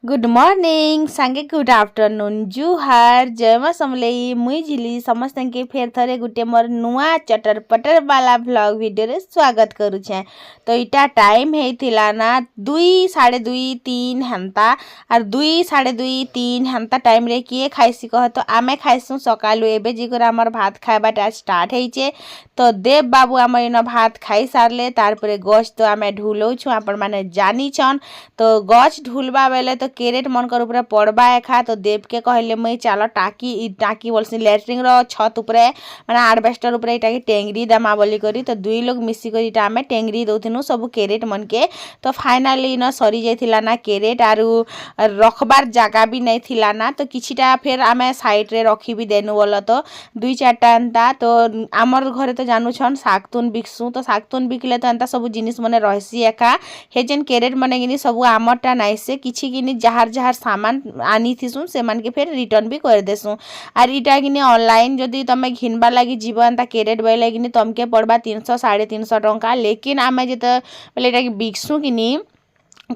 Good morning सांगे good afternoon जुहार जय मां समलेई मुई झिली समस्त के फेर थरे गुटे मोर नुआ चटर पटर वाला व्लॉग वीडियो रे स्वागत करुछे। तो इटा टाइम हेतिला ना 2 साढ़े 2 3 हेंता और 2 साढ़े 2 3 हेंता टाइम रे किए खाइसी कह तो आमे खाइसु सकालु एबे जिकर हमर भात खाइबाटा स्टार्ट हेइचे। तो देव बाबू आम इन भात खाई सारले तारपरे गछ तो आमे ढुलौछु आपण माने जानी छन। तो गछ ढुलबा बेले तो केरेट मनकर ऊपर पड़बा एखा तो देव के कहले मुई चलो टाकी बोलसी लैट्रिन रो छत ऊपर माने आडबेस्टर ऊपर इटा के टेंगरी दमा बोली करी तो दुई लोग मिसी करी इटा आमे टेंगरी दउथिनु सब केरेट मन के। तो फाइनली न सरी जाइथिला ना केरेट आरु रखबार जगह भी नहीं थिला ना तो किछिटा फिर आमे साइड रे रखी भी देनु बोल तो 2-4टा एंता। तो आमर घरे तो जानू छन सागतुन बिकसु तो सागतुन बिकले तो एंता सब जिनिस मने रहसी एका हे जेन केरेट मने गिनी सब आमरटा नाइसे किछि गिनी जहार जहार सामान आनी थिसु से मान के फिर रिटर्न भी कर देसु। आर इटा गिनी ऑनलाइन जदी तमे घिनबा लागि जीवनता केरेट बैले गिनी तमके पड़बा 300 350 टंका। लेकिन आमे जेते बेले इटा बिकसु गिनी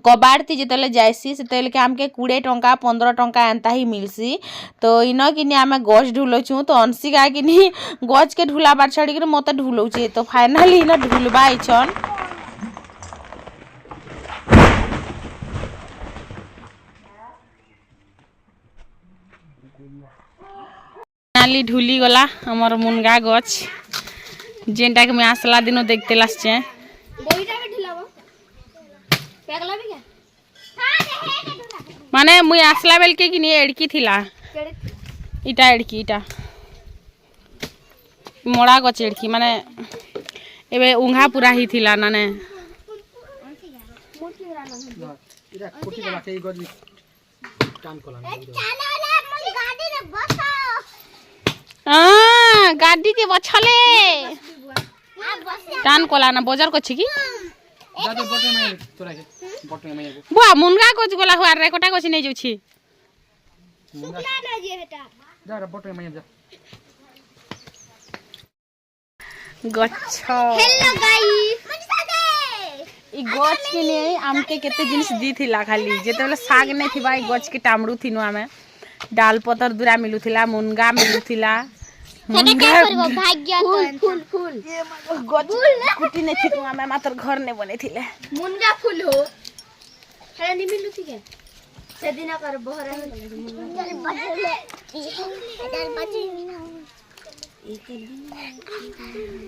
कबाड़ती जिते जाइसी से आमके 20 टंका 15 टंका एंता ही मिलसी। तो इन कि आम गछ ढुलौछु तो अंशिका कि गछ के ढुलाबार छाड़ी मत ढुलौचे। तो फाइनाली इन ढुलबा छन फाइनाली ढुली गला हमर मुनगा गछ जेनटा के मैं आसला दिनो देखते लासचे माने मुई आसला बेल के कि एड़की थिला इटा एड़की इटा मोड़ा गछ एड़की माने एबे उंघा पूरा ही थिला नाने गाड़ी के बछले टान कोला ना बाजार को छिकी बुआ मुनगा कोच गोला हुआ रे कोटा कोच नहीं जोछि गछ हेलो गाइस ई गछ के लिए आमके केते जिनिस दी थिला खाली जेते बेले साग नहीं थिबा ई गछ के टामड़ू थिनु आमे डाल पतर दुरा मिलु थिला मुनगा मिलु थिला भाग्य फूल फूल ये गछ कुटी नहीं थी आमे मात्र घर ने बने थिले मुनगा फूल हो हेला नि मिलु थी के से दिना कर बहरा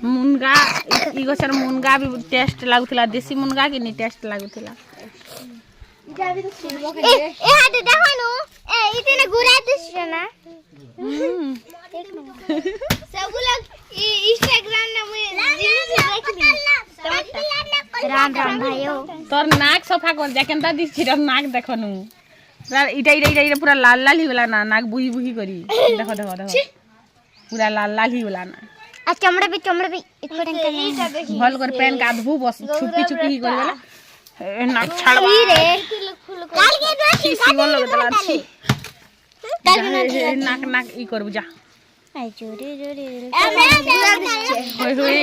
मुनगा ई गछर मुनगा भी टेस्ट लागुथिला देसी मुनगा के नि टेस्ट लागुथिला जाबी तो फूलबो के ए हाथ देखनु ए इतने गुरा दिस ना सब लोग इंस्टाग्राम में राम राम भाइयो तोर नाक सफा कर जा केनता दिस छिर नाक देखनु इटा इटा इटा पूरा लाल लाल ही वाला ना नाक बुही बुही करी देखो देखो देखो पूरा लाल लाल ही वाला ना आ चमड़ा भी एको टंका भल कर पेन का आधबू बस छुपी छुपी ही कर वाला नाक छाड़वा रे काल के छी बोल लगे तला छी नाक नाक ई करबू जा जोरे जोरे होय होय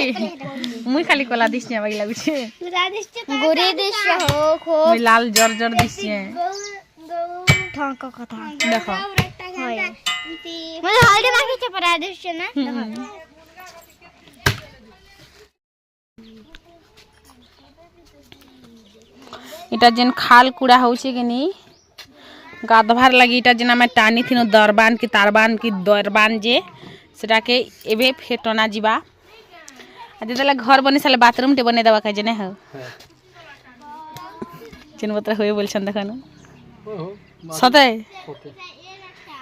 मुई खाली कोला दिसने बागी लागु छे पूरा दिसते गोरे दिस हो खो मुई लाल जर जर दिसने ठंक कथा देखो होय मुई हल्दी बाकी छे परा दिसने ना देखो इटा जेन खाल कुड़ा होउछे कि नी गाधवार लगी इटा जेना मैं टानी थिनो दरबान की तारबान की दरबान जे सेटा के एबे फेटना जीवा आ जेतले घर बने साले बाथरूम टे बने दवा का जने हो चिन बतर होय बोलछन देखनु सते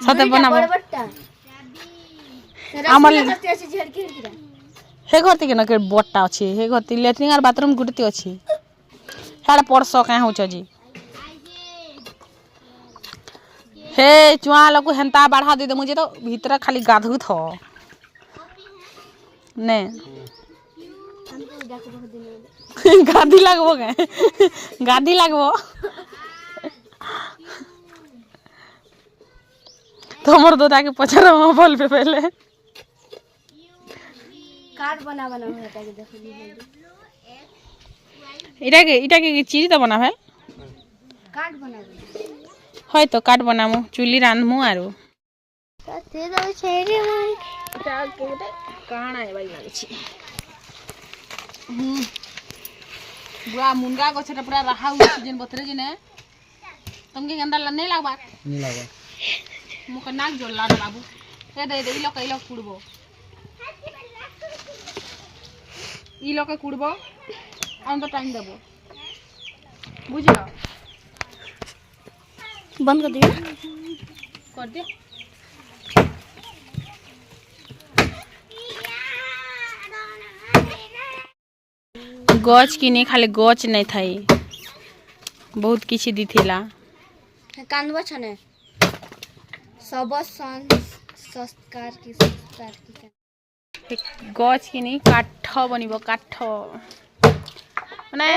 सते बनाबो हमल हे घरती के न के बोट्टा अछि हे घरती लैट्रिन और बाथरूम गुडती अछि साडे पड़सो का होछ जी हे चुआ लोग हेंता बढ़ा दे मुझे तो भीतर खाली गाधु थो ने गादी लगबो के गादी लगबो तोमर दोदा के पछर में बोल पे पहले कार्ड बना होता के देखो इटा के चीज तो बना है कार्ड बना হয় তো কাঠ বনামু চুলি রান্ধমু আরু କାଣା ଏ ବାଇ ଲାଗୁଛି ବୁଆ ମୁନଗା ଗଛଟା ପୁରା ରାହା ଉଠି ଯେନ୍ ବତରେ ଯେନେ ତମକେ କେନ୍ତା ନେଇ ଲାଗବା ମୁଁ କ ନାକ ଜଳଲା ରେ ବାବୁ ଏ ଦେ ଇ ଲୋକ କୁଡବ ଇ ଲୋକ କୁଡବ ଆଉ ତ ଟାଇମ୍ ଦେବ ବୁଝିଲ बंद कर दियो कर दियो गच की नहीं खाली गच नहीं थाई बहुत किछि दिथिला कानवा छने सब संस्कार की गच की नहीं काठ बनिबो काठ माने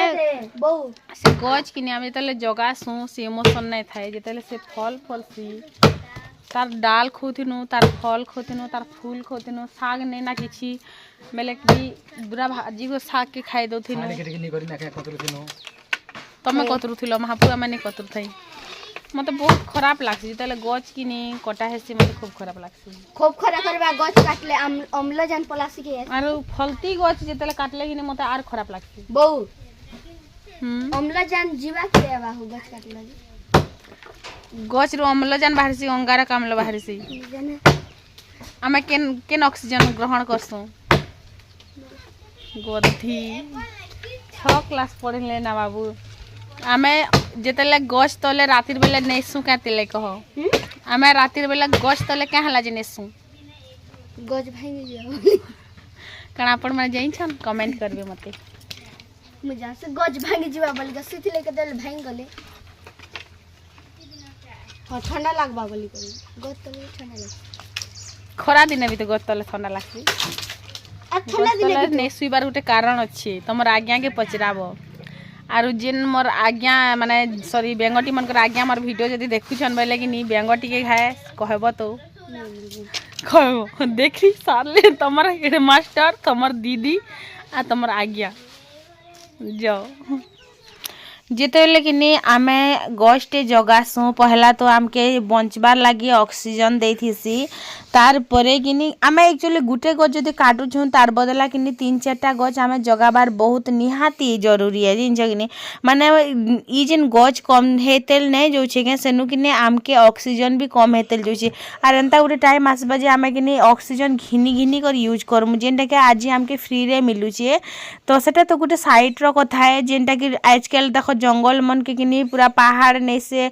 बहु से गच की नहीं आमे तले जगासु से इमोशन नहीं थाए जेतले से फल फलसी तार डाल खोथिनु तार फल खोथिनु तार फूल खोथिनु साग नहीं ना किछि बेले कि बुरा भाजी को साग के खाइ दउथिनु तमे कतरु थिलो महापुआ माने कतरु थाई मते बहुत खराब लागसी जेतले गच की नहीं कटा हेसी मते खूब खराब लागसी खूब खराब करबा गच काटले अम्लजान पलासी के आरो फलती गच जेतले काटले कि मते आर खराब लागसी बहु अम्लजान जीवा के आवा हो गच काटले गच रो अम्लजान बाहरसी अंगारक अम्ल बाहरसी आमे केन ऑक्सीजन ग्रहण करसु गोधी 6 क्लास पढ़ले ना बाबू आमे जेतले गछ तले रातिर बेले नेसु कातिले कह आमे रातिर बेले गछ तले का हला जे नेसु गछ भांगी जाओ कणा आपण माने जाई छन कमेंट करबे मते मुझा से गछ भांगी जीवा बोल के सिथिले के दल भांग गले हां ठंडा लागबा बोली करी गछ तले ठंडा लाग खरा दिन भी तो गछ तले ठंडा लागसी आ ठंडा दिन नेसुइबार गुटे कारण अछि तमर आज्ञा के पचराबो आरु जेन मोर आज्ञा माने सॉरी बेंगटी मन कर आज्ञा मोर वीडियो जदी देखु छन बेले कि नी बेंगटी के खाए कहबो तो कहबो देखी साले तमर हेड मास्टर तमर दीदी आ तमर आज्ञा जाओ जेतेले कि नी आमे गछटे जगासु पहला तो आमके बंचबार लागि ऑक्सीजन देथिसी तार परे कि नी आमे एक्चुअली गुटे गछ जदी काटु छु तार बदला कि नी 3-4टा गछ आमे जगाबार बहुत निहाती जरूरी है जिन जगनी माने ई जेन गछ कम हेतेल नै जो छे के सेनु कि नी आमके ऑक्सीजन भी कम हेतेल जो छे आर एंता गुटे टाइम आसबा जे आमे कि नी ऑक्सीजन घिनी घिनी कर यूज करमु जेनटा के आज आमके फ्री रे मिलु छे तो सेटा तो गुटे साइड रो कथा है जेनटा कि आजकल देखो जंगल मन के किनी पूरा पहाड़ नै से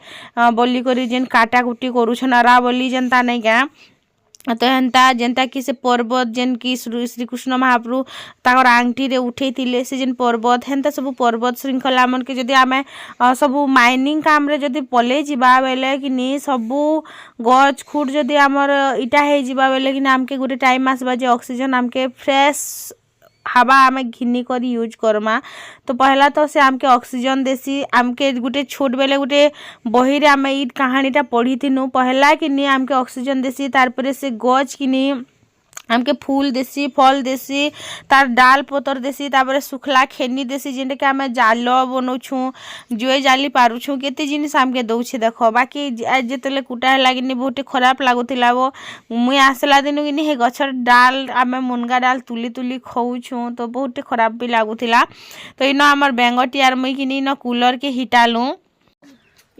बोली करी जेन काटा कुटी करू छनरा बोली जनता नै का तो हेन्ता जेनता कि से पर्वत जेन कि श्री कृष्ण महाप्रभु ताकर आंगठी रे उठेथिले से जेन पर्वत हेन्ता सब पर्वत श्रृंखला मन के जदी आमे सब माइनिंग काम रे जदी पले जिबा बेले कि नी सब गछ खुट जदी हमर इटा हे जिबा बेले कि नाम के गुटे टाइम आसबा जे ऑक्सीजन हमके फ्रेश हवा आमे घिनी कर यूज करमा तो पहला तो से आमके ऑक्सीजन देसी आमके गुटे छोट बेले गुटे बही रे आमे ई कहानीटा पढ़ी थिनु पहला कि नी आमके ऑक्सीजन देसी तार परे से गछ कि नी आमके फूल देसी फल देसी तार डाल पतर देसी तापर सुखला खेनी देसी जेंटा के आमे जाल बनौ छु जोय जाली पारु छु केते जिनिस आमके दउ छे देखो बाकी जेतले कुटा लागिनी बहुत खराब लागुतिला वो मुई आसला दिनु कि हे गछर डाल आमे मुनगा डाल तुली तुली खाउ छु तो बहुत खराब भी लागुतिला तो इनो हमर बेंगटी आर मुई कि नी न कूलर के हिटालु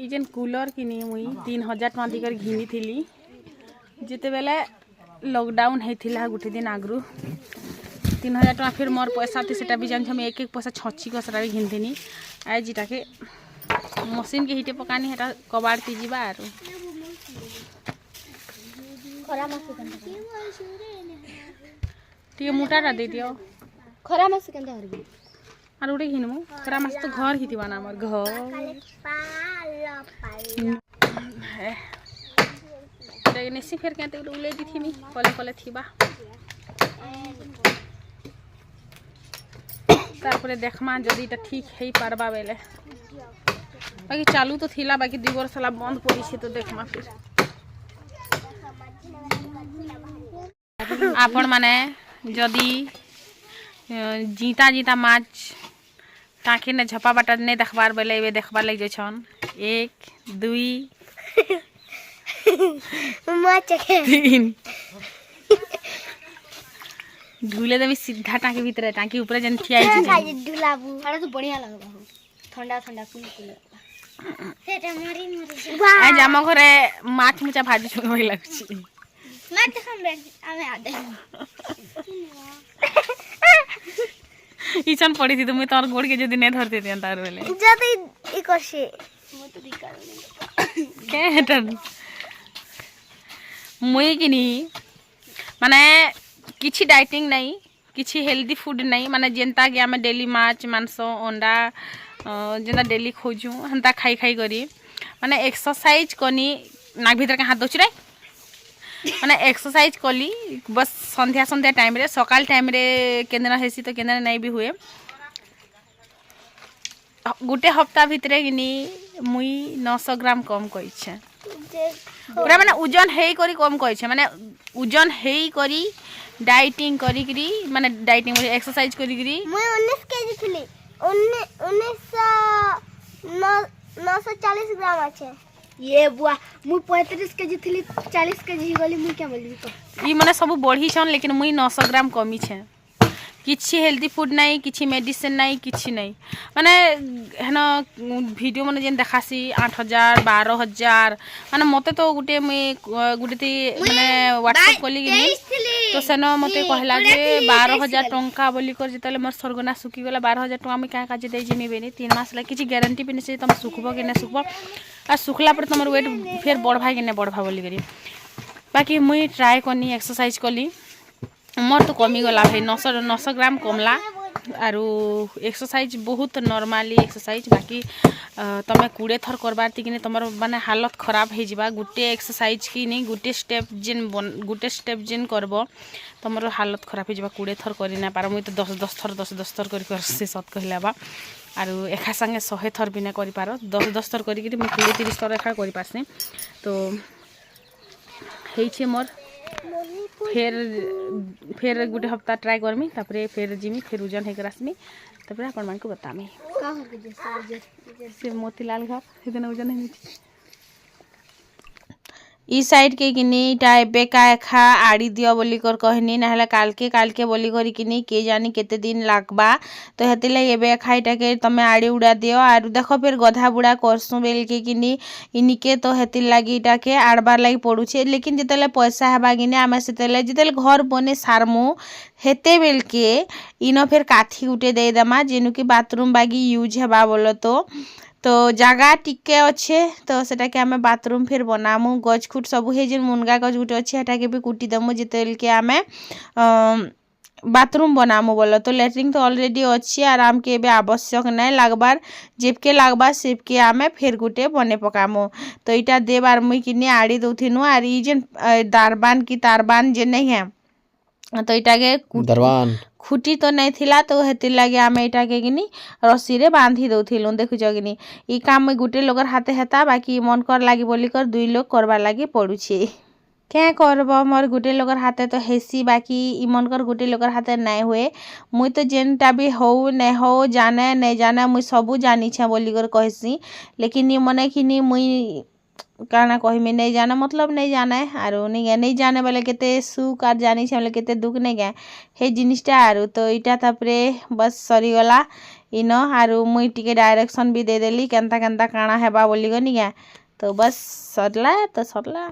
ई जेन कूलर कि नी मुई 3000 टका दिकर घिनी थिली जेते बेले लॉकडाउन हेथिला गुटे दिन आगरू 3000 टका फिर मोर पैसा थी सेटा भी जान हम एक एक पैसा छची को सरा घिन देनी आइ जिटा के मशीन के हिटे पकानी हेटा कबाड़ ती जिबा आरो खरा मास केंदा ती मोटाटा दे दियो खरा मास केंदा हरबी आर उडे घिनमु खरा मास तो घर हितिबा ना हमर घर नेसी फेर केते उले दिथिमी कले कले थिबा तारपरे देखमा जदी ता ठीक हेई पारबा बेले बाकी चालू तो थिला बाकी 2 वर्ष ला बंद पड़ी छे तो देखमा फिर आपण माने जदी जीता जीता माछ टाके ने झपा बाटा ने देखबार बेले एबे देखबार लग जे छन 1 2 माँ चखे 3 ढुले देवी सीधा टाँकी भीतर टाँकी ऊपर जन ठिया खाई ढुलाबू अरे तो बढ़िया लगबा हो ठंडा ठंडा कुल कुल सेटा मरी मरी आज आम घरे माछ मुचा भाजी छुण भई लागछि माँ चखम रे आमे आदे इचन पड़ी थी तुम तोर गोड़ के जदी ने धरते दियन तार बेले जदी इ करसे मो तो दिकार के हेटर मुई किनी माने किछि डाइटिंग नहीं किछि हेल्दी फूड नहीं माने जेंता कि आमे डेली माछ मांस अंडा जेंता डेली खोजू हंता खाई खाई करी माने एक्सरसाइज कनी नाक भीतर के हाथ दोछ रे माने एक्सरसाइज कली बस संध्या संध्या टाइम रे सकाल टाइम रे केंद्र हेसी तो केंद्र नहीं भी हुए गुटे हफ्ता भीतर किनी मुई 900 ग्राम कम कइछे पूरा माने ओजन हेई करी कम कइछे माने ओजन हेई करी डाइटिंग करी करी माने डाइटिंग एक्सरसाइज करी करी मैं 19 केजी थिली 940 ग्राम আছে ये बुआ मु 35 केजी थिली 40 केजी गली मु क्या बोलबी तो ई माने सब बढ़ी छन लेकिन मुई 900 ग्राम कमी छे किछि हेल्दी फूड नहीं किछि मेडिसिन नहीं किछि नहीं माने हेन वीडियो माने जेन देखासी 8000 12000 माने मते तो गुटे गुटे माने व्हाट्सएप कली गिनी तो सेनो मते कहला जे 12000 टंका बोली कर जतले मोर सरगना सुकी गला 12000 टंका मैं का काजे दे जिमी बेनी 3 मास ला किछि गारंटी भी नहीं तुम सुखबो कि ना सुखबो आ सुखला पर तमर वेट फिर बढ़भा कि ना बढ़भा बोली करी बाकी मुई ट्राई करनी एक्सरसाइज कली मोर तो कमी गला भाई 900 ग्राम कमला आरु एक्सरसाइज बहुत नॉर्मली एक्सरसाइज बाकी तमे 20 थर करबार ती कि तमर माने हालत खराब हे जिबा गुटे एक्सरसाइज की नहीं गुटे स्टेप जेन करबो तमर हालत खराब हे जिबा 20 थर करि ना पार मुई तो 10 थर कर से सत कहला बा आरु एखा संगे 100 थर बिना करि पारो 10 थर करि कि मुई 20-30 थर एखा करि पासने तो हेइ छे मोर फिर गुटे हफ्ता ट्राई करमी तापरे फिर जिमी फिर ओजन हेकर आसमी तापरे आपण मान को बतामी का हो के जैसे मोतीलाल घर हेदन ओजन हेमी ई साइड के किनी टाइपे का खा आड़ी दियो बोली कर कहनी ना काल के बोली करी किनी के जानी केते दिन लागबा तो हेतिले एबे खाइटा के तमे आड़ी उड़ा दियो आरु देखो फिर गधा बुड़ा करसु बेल के किनी इनिके तो हेतिल लागी इटा के आड़बार लागी पड़ुछे लेकिन जेतेले पैसा हेबा किने आमे सेतेले जेतेले घर बने सारमु हेते बेल के इनो फिर काठी उठे दे देमा जेनु कि बाथरूम बागी यूज हेबा बोलो तो जगह टिके अच्छे तो सेटा के आमे बाथरूम फिर बनामु गज खुट सब हे जे मुनगा गज गुटे अच्छे हेटा के भी कुटी दमु जेतेल के आमे बाथरूम बनामु बोलो तो लेट्रिन तो ऑलरेडी अच्छी आराम के बे आवश्यक नहीं लागबार जेबके लागबा सेबके आमे फिर गुटे बने पकामु तो इटा देबार मुई किने आड़ी दउथिनु आर ई जे दारबान की तारबान जे नहीं है तो इटा के दरबान खुटी तो नहीं थिला तो हेतिर लागे आमे इटा के किनी रस्सी रे बांधी दउथिलु देखु जगिनी ई काम में गुटे लोगर हाथे हेता बाकी मन कर लागी बोली कर दुई लोग करबा लागी पड़ुछे क्या करब मोर गुटे लोगर हाथे तो हेसी बाकी ई मन कर गुटे लोगर हाथे नहीं हुए मुई तो जेनटा भी हो नहीं हो जाने नहीं जाने मुई सबू जानी छे बोली कर कहसी लेकिन ई मने किनी मुई काना कहमी नहीं जाना मतलब नहीं जाना है आरो नहीं जाने वाले केते सुख आर जानी छे केते दुख नहीं गए हे जिनिसटा आरो तो इटा तापरे बस सरी गला इनो आरो मुई टिके डायरेक्शन भी दे देली केनता केनता काना हेबा बोली गनी गए तो बस सरला तो सरला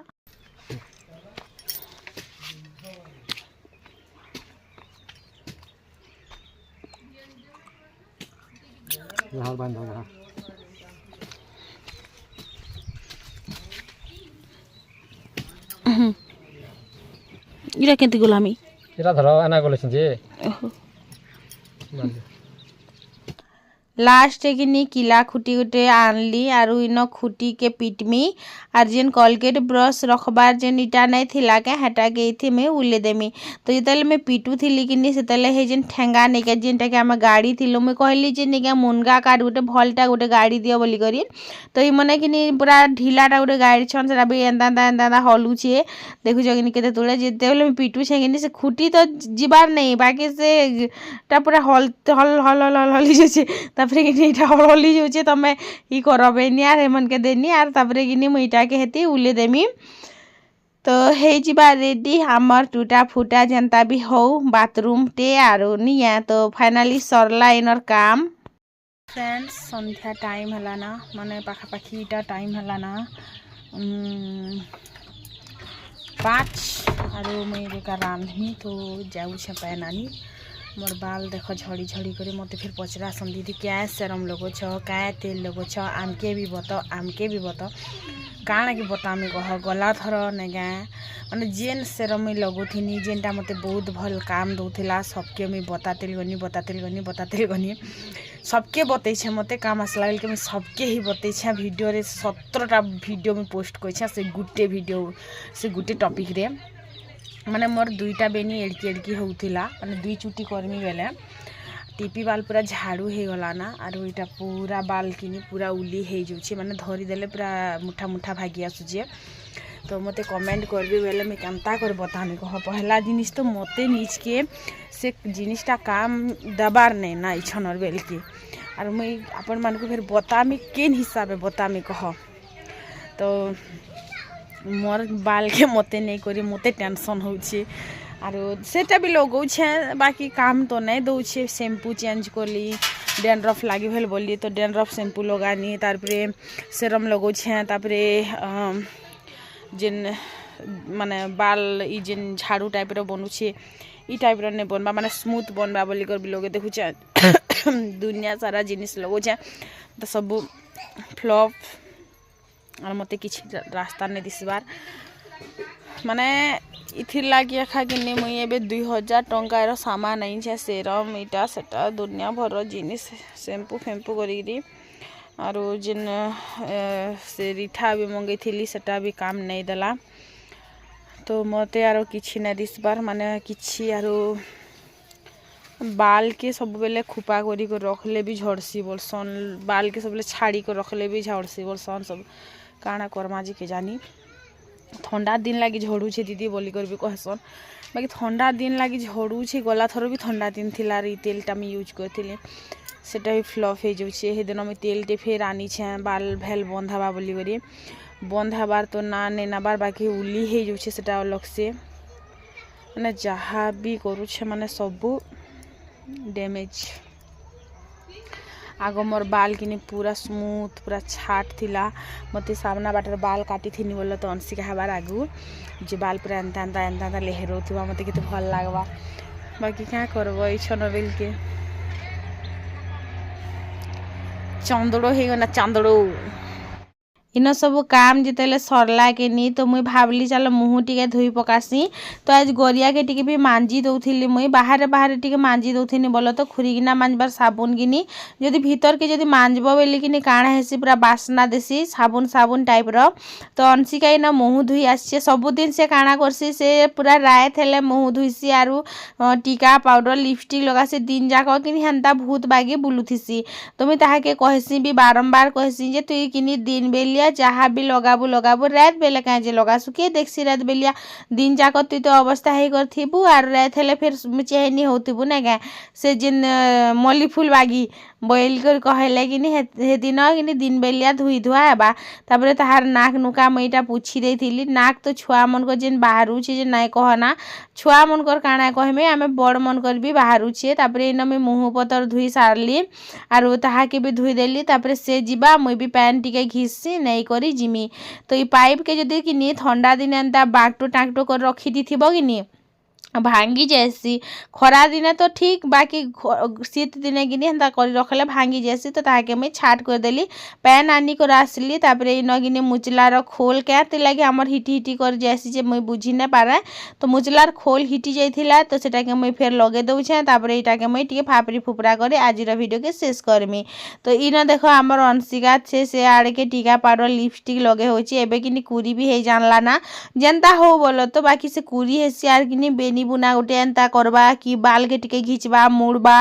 यहाँ बंद हो गया इरा केंति गुलामी इरा धरो एना गोलेछन जे लास्ट किनी किला खुटी गुटे आनली आरु इनो खुटी के पिटमी आर जेन कोलगेट ब्रश रखबार जेन इटा नहीं थिला के हटा के इथि में उले देमी तो जेतले में पीटू थिली किनी सेतले हे जेन ठेंगा ने के जेनटा के हम गाड़ी थिलो में कहली जे निके मुनगा काट गुटे भलटा गुटे गाड़ी दियो बोली करी तो ई मने किनी पूरा ढीलाटा गुटे गाड़ी छन सेटा भी एंदा हलु छे देखु जगिनी केते तोले जेतले में पीटू छे किनी से खुटी तो जिबार नहीं बाकी से ता पूरा हल हल हल हल हली जे तापर कि इटा हलहली जाऊे तुम ई करबेनी आर एमन के देनी आर तापर कि मुईटा के हेती उले देमी तो हो रेडी आमर टूटा फूटा जेनता भी हो बाथरूम टे आरो निया तो फाइनाली सरला इनर काम फ्रेंड्स संध्या टाइम है ना माने पाखापाखी इटा टाइम है ना 5 आरो मुई बेका रांधमी तो जाऊ छे पैनानी मोर बाल देख झड़ी झड़ी करे मते फिर पचरा दीदी क्या सेरम लगो छ क्या तेल लगो छ आमके भी बता काଣା कि बतामी कह गला थर नेगा माने जेन सेरम लगुथिनी जेनटा मते बहुत भल काम दउथिला सबके मुई बतातेल गनी सबके बतै छे मते काम आसला कि मुई सबके ही बतै छे वीडियो रे 17टा वीडियो में पोस्ट करै छे से गुटे वीडियो से गुटे टॉपिक रे माने मोर दुईटा बेनी एड़की होउथिला माने दुई चुटी करमी बेले टीपी बाल पूरा झाड़ू हो गला ना आरो इटा पूरा बाल किनी पूरा उली हो जाउछे माने धरी देले पूरा मुठा मुठा भागी आसुछे तो मते कमेंट करबे बेले मैं केनता कर बतामी कह पहला जिनिस तो मते नीच के से जिनिसटा काम दबार नै ना इछनर बेल के आरो मैं अपन मान को फिर बतामी केन हिसाबे बतामी कह तो मोर बाल के मते नहीं करी मते टेंशन होउछे आरो सेटा भी लगौ छे बाकी काम तो नहीं दउ छे शैम्पू चेंज करली डैंड्रफ लागी भेल बोली तो डैंड्रफ शैम्पू लगानी तारपरे सेरम लगौ छे तारपरे जेन माने बाल ई जेन झाड़ू टाइप रो बनु छे ई टाइप रो ने बनबा माने स्मूथ बनबा बोली कर भी लोगे देखु छे दुनिया सारा जिनिस लगौ छे तो सब फ्लॉप और मते किछ रास्ता ने दिसबार माने इथिर लागी एखा कि मुई एबे 2000 टंकार सामान आई छे सेरम इटा सेटा दुनिया भर जिनिस शैम्पू फैम्पू करी आरो जिन से रिठा भी मंगई थी सेटा भी काम नहीं देला तो मते आरो किछि ना दिसबार माने किछि आरो बाल के सब बेले खुपा करी को रखले भी झड़सी बोलसन बाल के सब बेले छाड़ी को रखले भी झड़सी बोलसन सब काना करमा जी के जानी ठंडा दिन लगी झड़ू छे दीदी बोली कर भी कहसन बाकी ठंडा दिन लगी झड़ू छे गला थर भी ठंडा दिन थिला रे तेलटा मैं यूज करथिले सेटा भी फ्लॉप हो जाउछे हे दिन में तेल टे फेर आनी छे बाल भेल बंधाबा बोली करी बंधाबार तो ना ने नाबार बाकी उली हो जाउछे सेटा अलग से माने जहाँ भी करू छे माने सब डैमेज आगो मोर बाल किनी पूरा स्मूथ पूरा छाट थिला मते सामना बाटर बाल काटी थिनी बोलो तो अंशी हबार आगु जे बाल पूरा एंता लेहरो थिबा मते केते भल लागबा बाकी क्या करबो ई छनबेल के चंदड़ो हे गना चंदड़ो इन सब काम जितेले सरला के नी तो मुई भावली चलो मुँह टिके धोई पकासी तो आज गरिया के टिके भी मांजी दउथिली मुई बाहर टिके मांजी दउथिनी बोलो तो खुरीगिना मांजबार साबुन गिनी जदि भीतर के जदि मांजबो बेली किनी काଣା हेसी पूरा बासना देसी साबुन टाइप रो तो अंशिका इना मुँह धुई आछे सबुदिन से काଣା करसी से पूरा राय थेले मुँह धुईसी आरु टीका पाउडर लिपस्टिक लगासी दिन जाक किनी हेंता भूत बागी बुलुथिसी तो मुई ताहाके कहसी भी बारंबार कहसी जे तु किनी दिन बेलिया जहाँ भी लगाबू रात बेले कहीं जे लगासु के देखसी रात बेलिया दिन जाक तुई तो अवस्था है करथिबू आर रात हेले फिर चेहनी होथिबू ना क्या से जिन मल्ली फूल बागी बॉइल कर कहले कि हे दिन कि दिन बेलिया धुई धुआ हेबा तापर ताहार नाक नुका मुईटा पूछी देथिली नाक तो छुआ मन को जेन बाहरु छे जे नाय कहना छुआ मन कर काଣା कहमे आमे बड़ मन कर भी बाहरु छे तापर इन में मुँह पतर धुई सारली आरो ताहा के भी धुई देली तापर से जीवा मुई भी पैन टिके घिससी नहीं करी जिमी तो ई पाइप के जदि कि ठंडा दिन एंता बाकटो टाकटो कर रखी दिथिबो कि भांगी जाएसी खरा दिने तो ठीक बाकी शीत दिने कि हेन्ता कर रखले भांगी जाएसी तो ताके मैं छाट कर देली पैन आनी कर आसली तापर इन कि मुचलार खोल क्या लगे आमर हिटी कर जाएसी जे मुई बुझी ना पारे तो मुचलार खोल हिटी जाइथिला तो सेटाके मुई फेर लगे दउछे तापर एटाके मुई टिके फापरी फुपरा करे आजिर वीडियो के शेष करमी तो इन देखो आमर अंशिका छे से आड़े के टीका पाउडर लिपस्टिक लगे होछि एबे किनी कुरी भी हे जानला ना जेनता हो बोलो तो बाकी से कुरी हेसी आर किनी बेनी बुना गुटे एंता करबा कि बाल के टिके घिचबा मुड़बा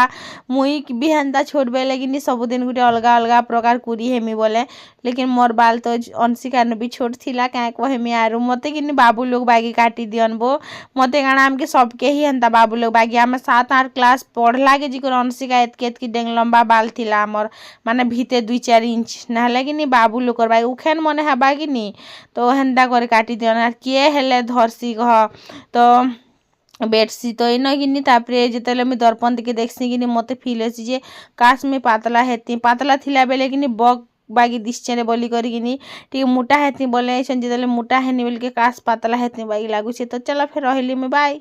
मुई भी हेन्ता छोट बेले कि सबुदिन गुटे अलगा अलगा प्रकार कुरी हेमी बोले लेकिन मोर बाल तो अंशिका भी छोट थिला क्या कहमी आरु मते कि बाबू लोग बागी काटी दियन बो मते काଣା हमके सबके ही हेन्ता बाबू लोग बागी आम 7-8 क्लास पढ़ला के जिकर अंशिका एतके डेंग लंबा बाल थिला आमर माने भीते 2-4 इंच नहले कि बाबू लोग बागी उखेन मने हेबा कि तो हेन्ता करे काटी दियन किए हेले धरसी कह तो बेडसी तो इन कि तापर जिते मुझे दर्पण देखे देखसी कि मत फिल होसी जे काश मुझे पातला हेती पातला थिला बेले कि बग बागी दिश्चे बोली करी मोटा हेती बोले जिते मोटा हेनी बोल के काश पातला हेती बागी लगुचे तो चलो फिर रही मुझे बाय।